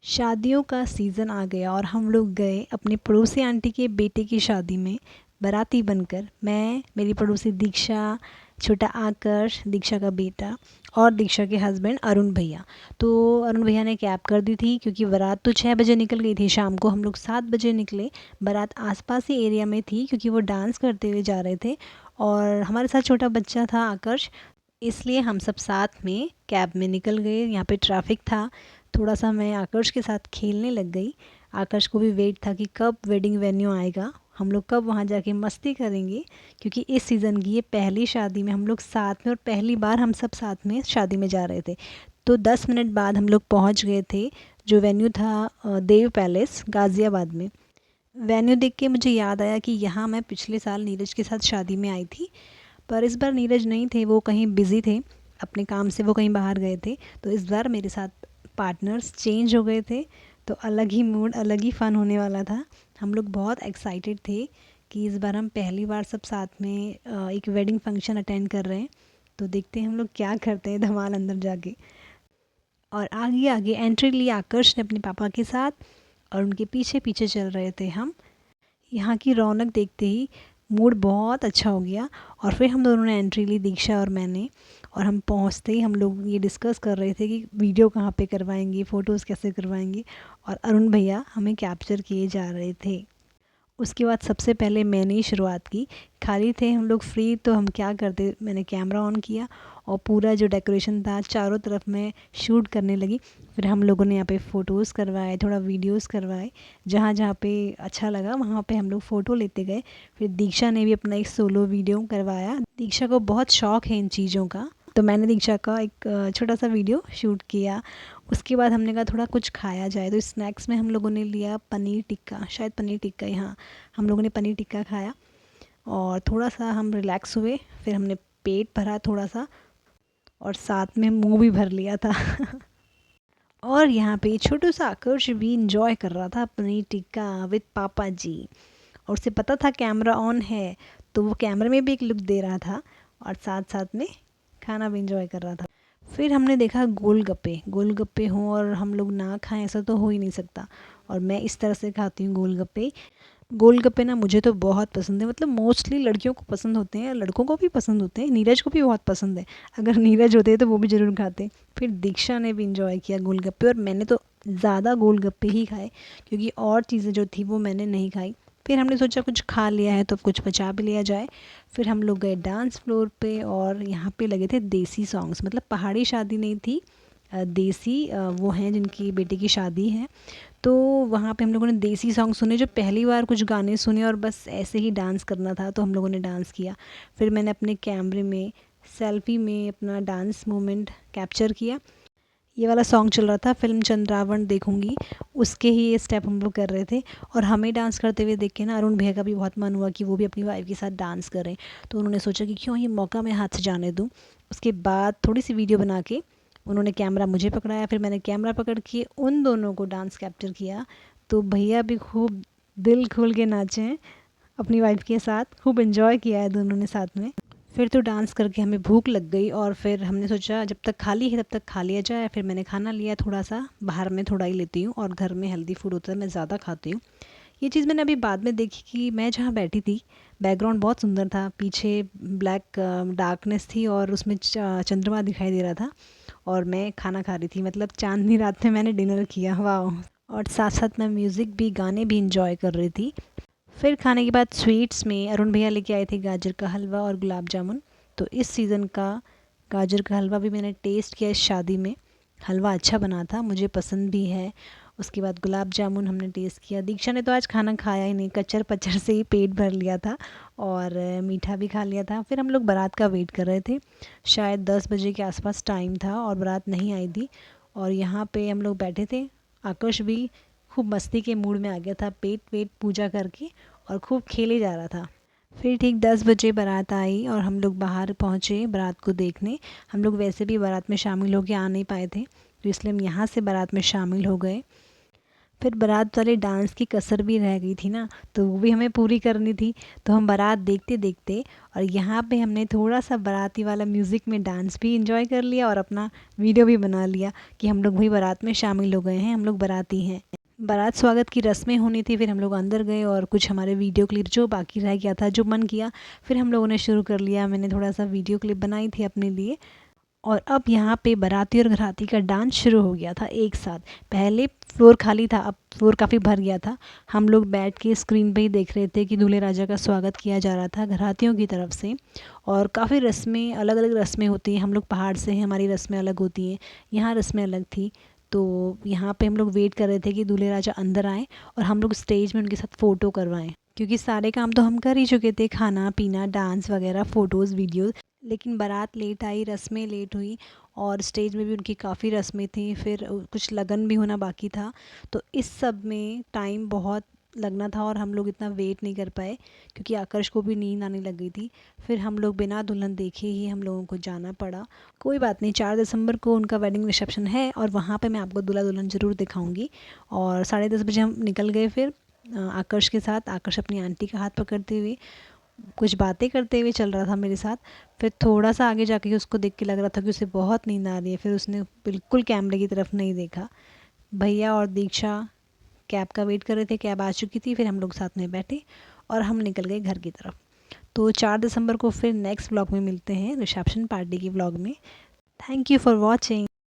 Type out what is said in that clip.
शादियों का सीज़न आ गया और हम लोग गए अपने पड़ोसी आंटी के बेटे की शादी में बाराती बनकर। मैं, मेरी पड़ोसी दीक्षा, छोटा आकर्ष, दीक्षा का बेटा और दीक्षा के हस्बैंड अरुण भैया। तो अरुण भैया ने कैब कर दी थी क्योंकि बारात तो 6 बजे निकल गई थी शाम को। हम लोग 7 बजे निकले। बारात आसपास ही एरिया में थी क्योंकि वो डांस करते हुए जा रहे थे और हमारे साथ छोटा बच्चा था आकर्ष, इसलिए हम सब साथ में कैब में निकल गए। यहाँ पे ट्रैफिक था, थोड़ा सा मैं आकर्ष के साथ खेलने लग गई। आकर्ष को भी वेट था कि कब वेडिंग वेन्यू आएगा, हम लोग कब वहाँ जाके मस्ती करेंगे, क्योंकि इस सीज़न की ये पहली शादी में हम लोग साथ में और पहली बार हम सब साथ में शादी में जा रहे थे। तो 10 मिनट बाद हम लोग पहुँच गए थे। जो वेन्यू था देव पैलेस गाज़ियाबाद में। वेन्यू देख के मुझे याद आया कि यहाँ मैं पिछले साल नीरज के साथ शादी में आई थी, पर इस बार नीरज नहीं थे, वो कहीं बिज़ी थे अपने काम से, वो कहीं बाहर गए थे। तो इस बार मेरे साथ पार्टनर्स चेंज हो गए थे, तो अलग ही मूड, अलग ही फ़न होने वाला था। हम लोग बहुत एक्साइटेड थे कि इस बार हम पहली बार सब साथ में एक वेडिंग फंक्शन अटेंड कर रहे हैं। तो देखते हैं हम लोग क्या करते हैं धमाल अंदर जाके। और आगे आगे एंट्री ली आकर्ष ने अपने पापा के साथ और उनके पीछे पीछे चल रहे थे हम। यहाँ की रौनक देखते ही मूड बहुत अच्छा हो गया और फिर हम दोनों ने एंट्री ली, दीक्षा और मैंने। और हम पहुँचते ही हम लोग ये डिस्कस कर रहे थे कि वीडियो कहाँ पे करवाएंगे, फ़ोटोज़ कैसे करवाएंगे। और अरुण भैया हमें कैप्चर किए जा रहे थे। उसके बाद सबसे पहले मैंने ही शुरुआत की। खाली थे हम लोग फ्री, तो हम क्या करते, मैंने कैमरा ऑन किया और पूरा जो डेकोरेशन था चारों तरफ मैं शूट करने लगी। फिर हम लोगों ने यहाँ पे फ़ोटोज़ करवाए, थोड़ा वीडियोज़ करवाए। जहाँ जहाँ पे अच्छा लगा वहाँ पे हम लोग फ़ोटो लेते गए। फिर दीक्षा ने भी अपना एक सोलो वीडियो करवाया। दीक्षा को बहुत शौक़ है इन चीज़ों का, तो मैंने दीक्षा का एक छोटा सा वीडियो शूट किया। उसके बाद हमने कहा थोड़ा कुछ खाया जाए, तो स्नैक्स में हम लोगों ने लिया पनीर टिक्का, शायद पनीर टिक्का ही, हाँ, हम लोगों ने पनीर टिक्का खाया और थोड़ा सा हम रिलैक्स हुए। फिर हमने पेट भरा थोड़ा सा और साथ में मुंह भी भर लिया था और यहाँ पे छोटू सा आकर्ष भी इंजॉय कर रहा था पनीर टिक्का विद पापा जी। और उसे पता था कैमरा ऑन है, तो वो कैमरे में भी एक लुक दे रहा था और साथ साथ में खाना भी इंजॉय कर रहा था। फिर हमने देखा गोलगप्पे। गोलगप्पे हों और हम लोग ना खाएं, ऐसा तो हो ही नहीं सकता। और मैं इस तरह से खाती हूँ गोलगप्पे। गोलगप्पे ना मुझे तो बहुत पसंद है, मतलब मोस्टली लड़कियों को पसंद होते हैं, लड़कों को भी पसंद होते हैं, नीरज को भी बहुत पसंद है। अगर नीरज होते तो वो भी ज़रूर खाते। फिर दीक्षा ने भी इंजॉय किया गोलगप्पे और मैंने तो ज़्यादा गोलगप्पे ही खाए क्योंकि और चीज़ें जो थी वो मैंने नहीं खाई। फिर हमने सोचा कुछ खा लिया है तो कुछ बचा भी लिया जाए। फिर हम लोग गए डांस फ्लोर पे और यहाँ पे लगे थे देसी सॉन्ग्स, मतलब पहाड़ी शादी नहीं थी, देसी वो हैं जिनकी बेटे की शादी है। तो वहाँ पे हम लोगों ने देसी सॉन्ग सुने, जो पहली बार कुछ गाने सुने और बस ऐसे ही डांस करना था, तो हम लोगों ने डांस किया। फिर मैंने अपने कैमरे में सेल्फी में अपना डांस मोमेंट कैप्चर किया। ये वाला सॉन्ग चल रहा था, फिल्म चंद्रावन देखूंगी, उसके ही ये स्टेप हम लोग कर रहे थे। और हमें डांस करते हुए देख के ना अरुण भैया का भी बहुत मन हुआ कि वो भी अपनी वाइफ के साथ डांस करें। तो उन्होंने सोचा कि क्यों ये मौका मैं हाथ से जाने दूँ। उसके बाद थोड़ी सी वीडियो बना के उन्होंने कैमरा मुझे पकड़ाया, फिर मैंने कैमरा पकड़ के उन दोनों को डांस कैप्चर किया। तो भैया भी खूब दिल खोल के नाचे हैं अपनी वाइफ के साथ, खूब इन्जॉय किया है दोनों ने साथ में। फिर तो डांस करके हमें भूख लग गई और फिर हमने सोचा जब तक खाली है तब तक खा लिया जाए। फिर मैंने खाना लिया थोड़ा सा, बाहर में थोड़ा ही लेती हूँ और घर में हेल्दी फूड होता है मैं ज़्यादा खाती हूँ। ये चीज़ मैंने अभी बाद में देखी कि मैं जहाँ बैठी थी बैकग्राउंड बहुत सुंदर था, पीछे ब्लैक डार्कनेस थी और उसमें चंद्रमा दिखाई दे रहा था और मैं खाना खा रही थी, मतलब चांदनी रात में मैंने डिनर किया, वाह। और साथ साथ मैं म्यूज़िक भी, गाने भी इंजॉय कर रही थी। फिर खाने के बाद स्वीट्स में अरुण भैया लेके आए थे गाजर का हलवा और गुलाब जामुन। तो इस सीज़न का गाजर का हलवा भी मैंने टेस्ट किया इस शादी में। हलवा अच्छा बना था, मुझे पसंद भी है। उसके बाद गुलाब जामुन हमने टेस्ट किया। दीक्षा ने तो आज खाना खाया ही नहीं, कच्चर पच्चर से ही पेट भर लिया था और मीठा भी खा लिया था। फिर हम लोग बारात का वेट कर रहे थे, शायद 10 बजे के आसपास टाइम था और बारात नहीं आई थी। और यहाँ पे हम लोग बैठे थे। आकाश भी खूब मस्ती के मूड में आ गया था, पेट वेट पूजा करके और खूब खेले जा रहा था। फिर ठीक 10 बजे बारात आई और हम लोग बाहर पहुँचे बारात को देखने। हम लोग वैसे भी बारात में शामिल होकर आ नहीं पाए थे, तो इसलिए हम यहाँ से बारात में शामिल हो गए। फिर बारात वाले डांस की कसर भी रह गई थी ना, तो वो भी हमें पूरी करनी थी। तो हम बारात देखते देखते और यहाँ पे हमने थोड़ा सा बाराती वाला म्यूज़िक में डांस भी इंजॉय कर लिया और अपना वीडियो भी बना लिया कि हम लोग भी बारात में शामिल हो गए हैं, हम लोग बाराती हैं। बारात स्वागत की रस्में होनी थी, फिर हम लोग अंदर गए और कुछ हमारे वीडियो क्लिप जो बाकी रह गया था, जो मन किया फिर हम लोगों ने शुरू कर लिया। मैंने थोड़ा सा वीडियो क्लिप बनाई थी अपने लिए। और अब यहाँ पे बाराती और घराती का डांस शुरू हो गया था एक साथ। पहले फ्लोर खाली था, अब फ्लोर काफ़ी भर गया था। हम लोग बैठ के स्क्रीन पे ही देख रहे थे कि दूल्हे राजा का स्वागत किया जा रहा था घरातियों की तरफ से। और काफ़ी रस्में, अलग अलग रस्में होती हैं। हम लोग पहाड़ से हैं, हमारी रस्में अलग होती हैं, यहाँ रस्में अलग थी। तो यहाँ पे हम लोग वेट कर रहे थे कि दूल्हे राजा अंदर आएँ और हम लोग स्टेज में उनके साथ फ़ोटो करवाएं, क्योंकि सारे काम तो हम कर ही चुके थे, खाना पीना, डांस वगैरह, फ़ोटोज़, वीडियोज़। लेकिन बारात लेट आई, रस्में लेट हुई और स्टेज में भी उनकी काफ़ी रस्में थी, फिर कुछ लगन भी होना बाकी था। तो इस सब में टाइम बहुत लगना था और हम लोग इतना वेट नहीं कर पाए, क्योंकि आकर्ष को भी नींद आने लग गई थी। फिर हम लोग बिना दुल्हन देखे ही हम लोगों को जाना पड़ा। कोई बात नहीं, 4 दिसंबर को उनका वेडिंग रिसेप्शन है और वहाँ पे मैं आपको दूल्हा दुल्हन ज़रूर दिखाऊंगी। और 10:30 बजे हम निकल गए फिर आकर्ष के साथ। आकर्ष अपनी आंटी का हाथ पकड़ते हुए कुछ बातें करते हुए चल रहा था मेरे साथ। फिर थोड़ा सा आगे जाके उसको देख के लग रहा था कि उसे बहुत नींद आ रही है, फिर उसने बिल्कुल कैमरे की तरफ नहीं देखा। भैया और दीक्षा कैब का वेट कर रहे थे, कैब आ चुकी थी। फिर हम लोग साथ में बैठे और हम निकल गए घर की तरफ। तो 4 दिसंबर को फिर नेक्स्ट व्लॉग में मिलते हैं, रिसेप्शन पार्टी की व्लॉग में। Thank you for watching.